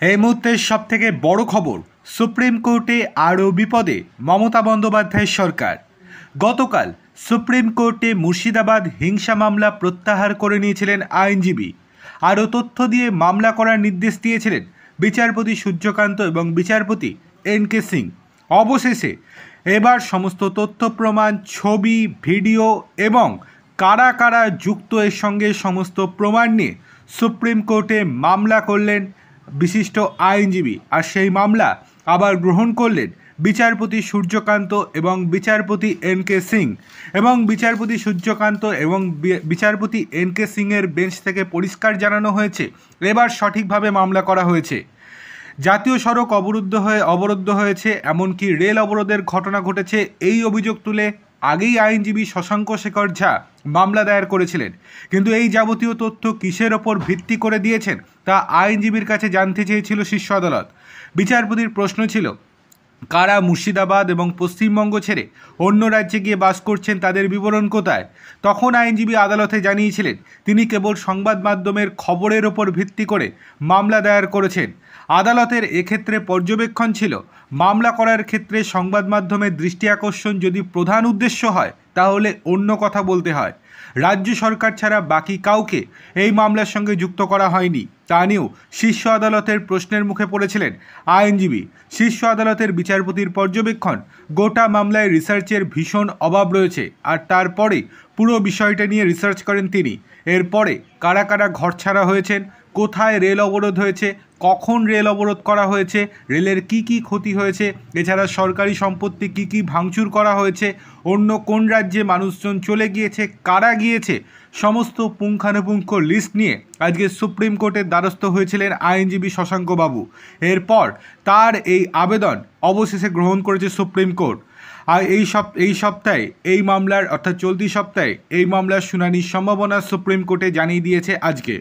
এই মুহূর্তের সবথেকে বড় খবর, সুপ্রিম কোর্টে আরও বিপদে মমতা বন্দ্যোপাধ্যায়ের সরকার। গতকাল সুপ্রিম কোর্টে মুর্শিদাবাদ হিংসা মামলা প্রত্যাহার করে নিয়েছিলেন আইনজীবী। আরও তথ্য দিয়ে মামলা করার নির্দেশ দিয়েছিলেন বিচারপতি সূর্যকান্ত এবং বিচারপতি এন.কে. সিং। অবশেষে এবার সমস্ত তথ্য প্রমাণ, ছবি, ভিডিও এবং কারা কারা যুক্ত এর সঙ্গে সমস্ত প্রমাণ নিয়ে সুপ্রিম কোর্টে মামলা করলেন বিশিষ্ট আইনজীবী। আর সেই মামলা আবার গ্রহণ করলেন বিচারপতি সূর্যকান্ত এবং বিচারপতি এন.কে. সিং। এবং বিচারপতি সূর্যকান্ত এবং বিচারপতি এন.কে. সিংয়ের বেঞ্চ থেকে পরিষ্কার জানানো হয়েছে এবার সঠিকভাবে মামলা করা হয়েছে। জাতীয় সড়ক অবরুদ্ধ হয়েছে, এমনকি রেল অবরোধের ঘটনা ঘটেছে, এই অভিযোগ তুলে আগেই আইনজীবী শশাঙ্ক শেখর ঝা মামলা দায়ের করেছিলেন। কিন্তু এই যাবতীয় তথ্য কিসের ওপর ভিত্তি করে দিয়েছেন তা আইনজীবীর কাছে জানতে চেয়েছিল শীর্ষ আদালত। বিচারপতির প্রশ্ন ছিল, কারা মুর্শিদাবাদ এবং পশ্চিমবঙ্গ ছেড়ে অন্য রাজ্যে গিয়ে বাস করছেন, তাদের বিবরণ কোথায়? তখন আইনজীবী আদালতে জানিয়েছিলেন তিনি কেবল সংবাদ মাধ্যমের খবরের ওপর ভিত্তি করে মামলা দায়ের করেছেন। আদালতের এক্ষেত্রে পর্যবেক্ষণ ছিল, মামলা করার ক্ষেত্রে সংবাদ মাধ্যমের দৃষ্টি আকর্ষণ যদি প্রধান উদ্দেশ্য হয় তাহলে অন্য কথা বলতে হয়। রাজ্য সরকার ছাড়া বাকি কাউকে এই মামলার সঙ্গে যুক্ত করা হয়নি, তা নিয়েও শীর্ষ আদালতের প্রশ্নের মুখে পড়েছিলেন আইনজীবী। শীর্ষ আদালতের বিচারপতির পর্যবেক্ষণ, গোটা মামলায় রিসার্চের ভীষণ অভাব রয়েছে। আর তারপরে পুরো বিষয়টা নিয়ে রিসার্চ করেন তিনি। এরপরে কারা কারা ঘর ছাড়া হয়েছেন, কোথায় রেল অবরোধ হয়েছে, কখন রেল অবরোধ করা হয়েছে, রেলের কি কি ক্ষতি হয়েছে, এছাড়া সরকারি সম্পত্তি কি কি ভাঙচুর করা হয়েছে, অন্য কোন রাজ্যে মানুষজন চলে গিয়েছে, কারা গিয়েছে, সমস্ত পুঙ্খানুপুঙ্খ লিস্ট নিয়ে আজকে সুপ্রিম কোর্টের দ্বারস্থ হয়েছিলেন আইনজীবী শশাঙ্ক বাবু। এরপর তার এই আবেদন অবশেষে গ্রহণ করেছে সুপ্রিম কোর্ট। আর এই সপ্তাহে এই মামলার অর্থাৎ চলতি সপ্তাহে এই মামলার শুনানির সম্ভাবনা সুপ্রিম কোর্টে জানিয়ে দিয়েছে আজকে।